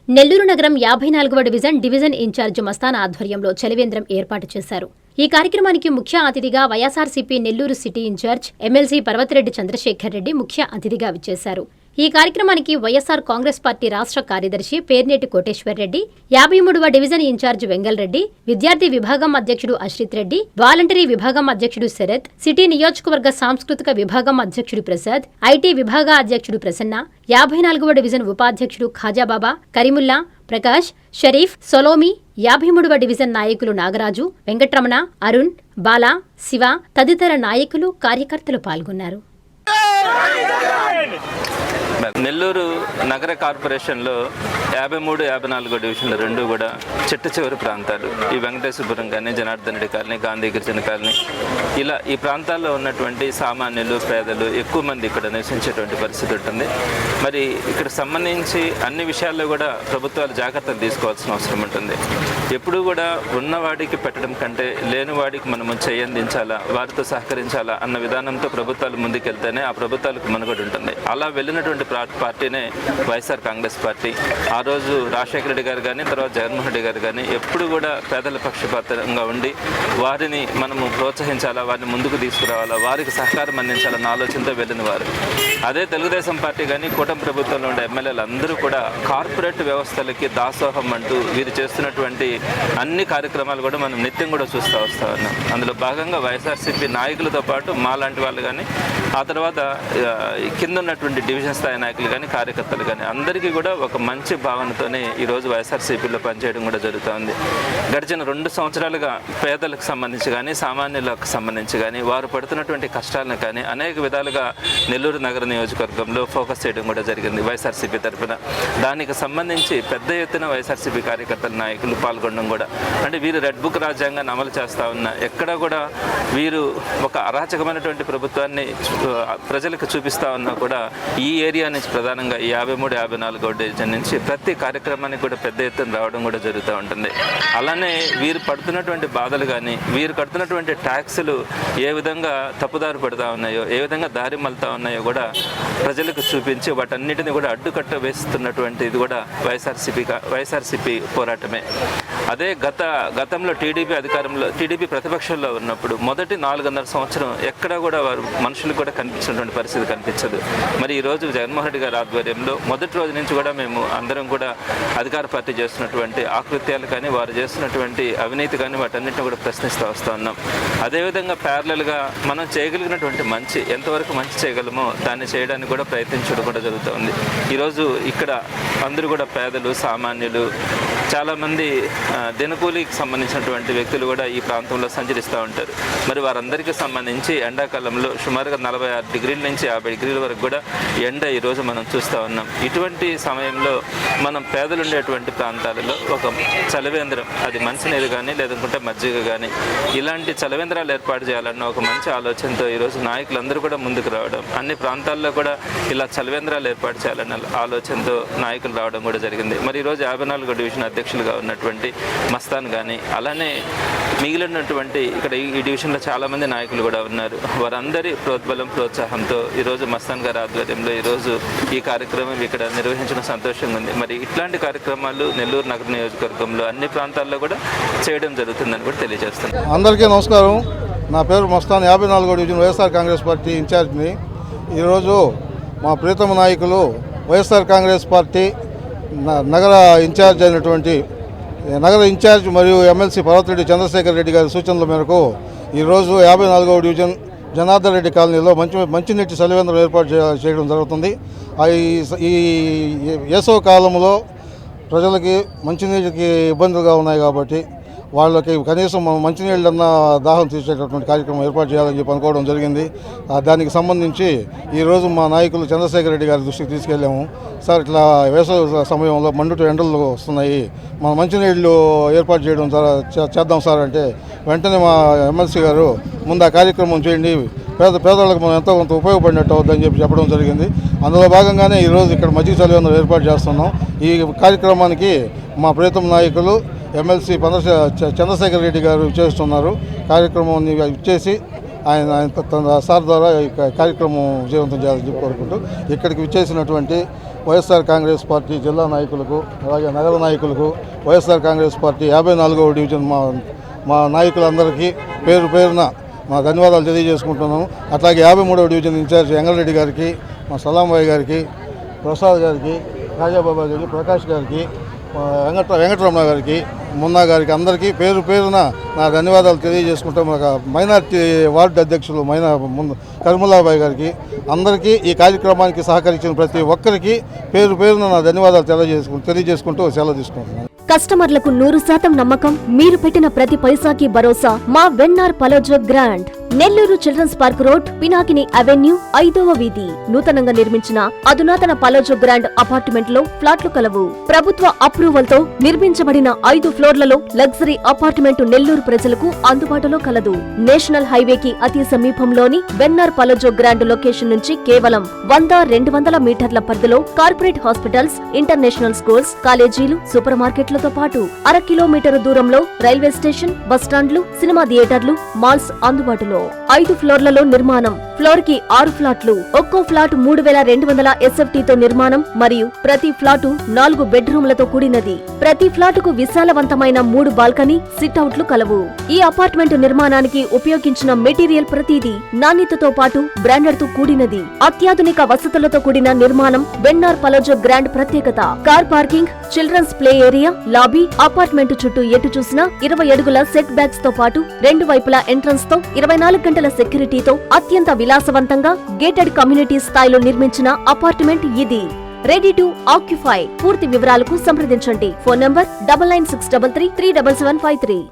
నెల్లూరు నగరం 54వ division incharge Mastan ఆధ్వర్యంలో చలివేంద్రం ఏర్పాటు చేశారు. ఈ కార్యక్రమానికి ముఖ్య అతిథిగా YSRCP Nellore city incharge MLC Parvathireddy Chandrasekhar Reddy ముఖ్య అతిథిగా విచ్చేశారు. ఈ కార్యక్రమానికి వైఎస్ఆర్ కాంగ్రెస్ పార్టీ రాష్ట్ర కార్యదర్శి పేర్నేటి కోటేశ్వర్ రెడ్డి, 53వ డివిజన్ ఇన్ఛార్జ్ వెంగల్ రెడ్డి, విద్యార్థి విభాగం అధ్యక్షుడు అశ్రిత్ రెడ్డి, వాలంటరీ విభాగం అధ్యక్షుడు శరత్, సిటీ నియోజకవర్గ సాంస్కృతిక విభాగం అధ్యక్షుడు ప్రసాద్, ఐటీ విభాగ అధ్యక్షుడు ప్రసన్న, 54వ డివిజన్ ఉపాధ్యక్షుడు ఖాజాబాబా, కరీముల్లా, ప్రకాష్, షరీఫ్, సొలోమి, 53వ డివిజన్ నాయకులు నాగరాజు, వెంకట్రమణ, అరుణ్, బాలా, శివ తదితర నాయకులు, కార్యకర్తలు పాల్గొన్నారు. నెల్లూరు నగర కార్పొరేషన్లో 53, 54 డివిజన్లు రెండు కూడా చిట్ట చివరి ప్రాంతాలు. ఈ వెంకటేశ్వరపురం కానీ, జనార్దన్ రెడ్డి కాలనీ, గాంధీ గిరిజన కాలనీ, ఇలా ఈ ప్రాంతాల్లో ఉన్నటువంటి సామాన్యులు, పేదలు ఎక్కువ మంది ఇక్కడ నివసించేటువంటి పరిస్థితి ఉంటుంది. మరి ఇక్కడ సంబంధించి అన్ని విషయాల్లో కూడా ప్రభుత్వాలు జాగ్రత్తలు తీసుకోవాల్సిన అవసరం ఉంటుంది. ఎప్పుడూ కూడా ఉన్నవాడికి పెట్టడం కంటే లేనివాడికి మనము చేయందించాలా, వారితో సహకరించాలా అన్న విధానంతో ప్రభుత్వాలు ముందుకెళ్తేనే ఆ ప్రభుత్వాలకు మనుగడ ఉంటుంది. అలా వెళ్ళినటువంటి పార్టీనే వైఎస్ఆర్ కాంగ్రెస్ పార్టీ. ఆ రోజు రాజశేఖర రెడ్డి గారు కానీ, తర్వాత జగన్మోహన్ రెడ్డి గారు కానీ ఎప్పుడు కూడా పేదల పక్షపాతంగా ఉండి వారిని మనము ప్రోత్సహించాలా, వారిని ముందుకు తీసుకురావాలా, వారికి సహకారం అందించాలన్న ఆలోచనతో వెళ్ళిన వారు. అదే తెలుగుదేశం పార్టీ కానీ, కూటమి ప్రభుత్వంలో ఉండే ఎమ్మెల్యేలు అందరూ కూడా కార్పొరేట్ వ్యవస్థలకి దాసోహం అంటూ వీరు చేస్తున్నటువంటి అన్ని కార్యక్రమాలు కూడా మనం నిత్యం కూడా చూస్తూ వస్తూ ఉన్నాం. అందులో భాగంగా వైఎస్ఆర్సీపీ నాయకులతో పాటు మాలాంటి వాళ్ళు కానీ, ఆ తర్వాత కింద ఉన్నటువంటి డివిజన్ స్థాయి నాయకులు కానీ, కార్యకర్తలు కానీ అందరికీ కూడా ఒక మంచి భావనతోనే ఈరోజు వైఎస్ఆర్సీపీలో పనిచేయడం కూడా జరుగుతుంది. గడిచిన 2 సంవత్సరాలుగా పేదలకు సంబంధించి కానీ, సామాన్యులకు సంబంధించి కానీ, వారు పడుతున్నటువంటి కష్టాలను కానీ అనేక విధాలుగా నెల్లూరు నగర నియోజకవర్గంలో ఫోకస్ చేయడం కూడా జరిగింది వైఎస్ఆర్సీపీ తరఫున. దానికి సంబంధించి పెద్ద ఎత్తున వైఎస్ఆర్సీపీ కార్యకర్తల నాయకులు పాల్గొనడం కూడా, అంటే వీరు రెడ్ బుక్ రాజ్యాంగాన్ని అమలు చేస్తూ ఉన్న ఎక్కడ కూడా వీరు ఒక అరాచకమైనటువంటి ప్రభుత్వాన్ని ప్రజలకు చూపిస్తూ ఉన్నా కూడా ఈ ఏరియా నుంచి ప్రధానంగా 53, 54 డివిజన్ నుంచి ప్రతి కార్యక్రమానికి కూడా పెద్ద ఎత్తున రావడం కూడా జరుగుతూ ఉంటుంది. అలానే వీరు పడుతున్నటువంటి బాధలు కానీ, వీరు కడుతున్నటువంటి ట్యాక్సులు ఏ విధంగా తప్పుదారి పడుతూ ఉన్నాయో, ఏ విధంగా దారి మళ్తా ఉన్నాయో ప్రజలకు చూపించి వాటన్నిటిని కూడా అడ్డుకట్ట వేస్తున్నటువంటి ఇది కూడా వైఎస్ఆర్సీపీ పోరాటమే. అదే గతంలో టీడీపీ ప్రతిపక్షంలో ఉన్నప్పుడు మొదటి 4.5 సంవత్సరం ఎక్కడా కూడా వారు మనుషులకు కూడా కనిపించినటువంటి పరిస్థితి కనిపించదు. మరి ఈరోజు జగన్మోహన్ రెడ్డి గారి ఆధ్వర్యంలో మొదటి రోజు నుంచి కూడా మేము అందరం కూడా అధికార పార్టీ చేస్తున్నటువంటి ఆకృత్యాలు కానీ, వారు చేస్తున్నటువంటి అవినీతి కానీ వాటన్నిటిని కూడా ప్రశ్నిస్తూ వస్తూ ఉన్నాం. అదేవిధంగా ప్యారలల్గా మనం చేయగలిగినటువంటి ఎంతవరకు మంచి చేయగలమో దాన్ని చేయడానికి కూడా ప్రయత్నించడం కూడా జరుగుతుంది. ఈరోజు ఇక్కడ అందరూ కూడా పేదలు, సామాన్యులు, చాలామంది దినకూలికి సంబంధించినటువంటి వ్యక్తులు కూడా ఈ ప్రాంతంలో సంచరిస్తూ ఉంటారు. మరి వారందరికీ సంబంధించి ఎండాకాలంలో సుమారుగా 46 డిగ్రీల నుంచి 50 డిగ్రీల వరకు కూడా ఎండ ఈరోజు మనం చూస్తూ ఉన్నాం. ఇటువంటి సమయంలో మనం పేదలు ఉండేటువంటి ప్రాంతాలలో ఒక చలివేంద్రం, అది మంచినీరు కానీ లేదంటే మజ్జిగ కానీ, ఇలాంటి చలివేంద్రాలు ఏర్పాటు చేయాలన్న ఒక మంచి ఆలోచనతో ఈరోజు నాయకులందరూ కూడా ముందుకు రావడం, అన్ని ప్రాంతాల్లో కూడా ఇలా చలివేంద్రాలు ఏర్పాటు చేయాలన్న ఆలోచనతో నాయకులు రావడం కూడా జరిగింది. మరి ఈరోజు 54 డివిజన్ అధ్యక్షులుగా ఉన్నటువంటి మస్తాన్ కానీ, అలానే మిగిలినటువంటి ఇక్కడ ఈ డివిజన్లో చాలామంది నాయకులు కూడా ఉన్నారు. వారందరి ప్రోత్సాహంతో ఈరోజు మస్తాన్ గారి ఆధ్వర్యంలో ఈరోజు ఈ కార్యక్రమం ఇక్కడ నిర్వహించడం సంతోషంగా ఉంది. మరి ఇట్లాంటి కార్యక్రమాలు నెల్లూరు నగర నియోజకవర్గంలో అన్ని ప్రాంతాల్లో కూడా చేయడం జరుగుతుందని కూడా తెలియజేస్తున్నాను. అందరికీ నమస్కారం. నా పేరు మస్తాన్, 54వ డివిజన్ వైఎస్ఆర్ కాంగ్రెస్ పార్టీ ఇన్ఛార్జ్ని. ఈరోజు మా ప్రీతమ నాయకులు వైఎస్ఆర్ కాంగ్రెస్ పార్టీ నగర ఇన్ఛార్జ్ మరియు ఎమ్మెల్సీ పర్వతిరెడ్డి చంద్రశేఖర్ రెడ్డి గారి సూచనల మేరకు ఈరోజు 54వ డివిజన్ జనార్దన్ రెడ్డి కాలనీలో మంచినీటి చలివేంద్రం ఏర్పాటు చేయడం జరుగుతుంది. ఈ వేసవి కాలంలో ప్రజలకి మంచినీటికి ఇబ్బందులుగా ఉన్నాయి కాబట్టి వాళ్ళకి కనీసం మంచినీళ్ళన్నా దాహం తీర్చేటటువంటి కార్యక్రమం ఏర్పాటు చేయాలని చెప్పి అనుకోవడం జరిగింది. దానికి సంబంధించి ఈరోజు మా నాయకులు చంద్రశేఖర్ రెడ్డి గారి దృష్టికి తీసుకెళ్ళాము. సార్, ఇట్లా వేసవి సమయంలో మండుట ఎండలు వస్తున్నాయి, మన మంచినీళ్ళు ఏర్పాటు చేయడం చేద్దాం సార్ అంటే, వెంటనే మా ఎమ్మెల్సీ గారు ముందు ఆ కార్యక్రమం చేయండి, పేదవాళ్ళకి మనం ఎంతో కొంత ఉపయోగపడినట్టు అవుతుందని చెప్పడం జరిగింది. అందులో భాగంగానే ఈరోజు ఇక్కడ మజ్జిగ చలివేంద్రం ఏర్పాటు చేస్తున్నాం. ఈ కార్యక్రమానికి మా ప్రీతమ నాయకులు ఎమ్మెల్సీ చంద్రశేఖర్ రెడ్డి గారు చేస్తున్నారు. కార్యక్రమాన్ని ఇచ్చేసి తన సార్ ద్వారా ఈ కార్యక్రమం విజయవంతం చేయాలని చెప్పి కోరుకుంటూ ఇక్కడికి విచ్చేసినటువంటి వైఎస్ఆర్ కాంగ్రెస్ పార్టీ జిల్లా నాయకులకు అలాగే నగర నాయకులకు వైఎస్ఆర్ కాంగ్రెస్ పార్టీ 54వ డివిజన్ మా నాయకులందరికీ పేరు పేరున మా ధన్యవాదాలు తెలియజేసుకుంటున్నాము. అట్లాగే 53వ డివిజన్ ఇన్ఛార్జ్ ఎంగళరెడ్డి గారికి, మా సలాంబాయి గారికి, ప్రసాద్ గారికి, రాజాబాబా గారికి, ప్రకాష్ గారికి, వెంకటరమణ గారికి, మున్నా గారికి అందరికీ పేరు పేరున నా ధన్యవాదాలు తెలియజేసుకుంటాం. మైనార్టీ వార్డు అధ్యక్షులు కర్మలాబాయి గారికి అందరికీ ఈ కార్యక్రమానికి సహకరించిన ప్రతి ఒక్కరికి పేరు పేరున నా ధన్యవాదాలు తెలియజేసుకుంటూ సెలవు తీసుకుంటున్నాను. కస్టమర్లకు 100% నమ్మకం, మీరు పెట్టిన ప్రతి పైసాకి భరోసా మా Vennar palazzo grand. Nellore children's park road, Pinakini avenue, 5వ వీధి. నూతనంగా నిర్మించిన అధునాతన పలోజో గ్రాండ్ అపార్ట్మెంట్ లో ఫ్లాట్లు కలవు. ప్రభుత్వ అప్రూవల్ తో నిర్మించబడిన 5 ఫ్లోర్లలో లగ్జరీ అపార్ట్మెంట్ నెల్లూరు ప్రజలకు అందుబాటులో కలదు. నేషనల్ హైవేకి అతి సమీపంలోని వెన్నార్ పలోజో గ్రాండ్ లొకేషన్ నుంచి కేవలం 100-200 మీటర్ల పరిధిలో కార్పొరేట్ హాస్పిటల్స్, ఇంటర్నేషనల్ స్కూల్స్, కాలేజీలు, సూపర్ మార్కెట్లతో పాటు 1/2 కిలోమీటర్ దూరంలో రైల్వే స్టేషన్, బస్టాండ్లు, సినిమా థియేటర్లు, మాల్స్ అందుబాటులో. 5 ఫ్లోర్లలో నిర్మాణం. ఫ్లోర్ కి 6 ఫ్లాట్లు. ఒక్కో ఫ్లాట్ 3200 SFT తో నిర్మాణం మరియు ప్రతి ఫ్లాటు 4 బెడ్రూమ్లతో కూడినది. ప్రతి ఫ్లాటుకు విశాలవంతమైన 3 బాల్కనీ, సిట్అవుట్లు కలవు. ఈ అపార్ట్మెంట్ నిర్మాణానికి ఉపయోగించిన మెటీరియల్ ప్రతిదీ నాణ్యతతో పాటు బ్రాండెడ్ తో కూడినది. అత్యాధునిక వసతులతో కూడిన నిర్మాణం వెన్నార్ పలోజో గ్రాండ్ ప్రత్యేకత. Car parking, children's play area, lobby, apartment చుట్టూ ఎటు చూసినా 20 అడుగుల సెట్ బ్యాక్స్ తో పాటు 2 వైపులా ఎంట్రన్స్ తో 24 గంటల సెక్యూరిటీతో అత్యంత విలాసవంతంగా గేటెడ్ కమ్యూనిటీ స్థాయిలో నిర్మించిన అపార్ట్మెంట్ ఇది. Ready to occupy. పూర్తి వివరాలకు సంప్రదించండి. Phone number 9963337753.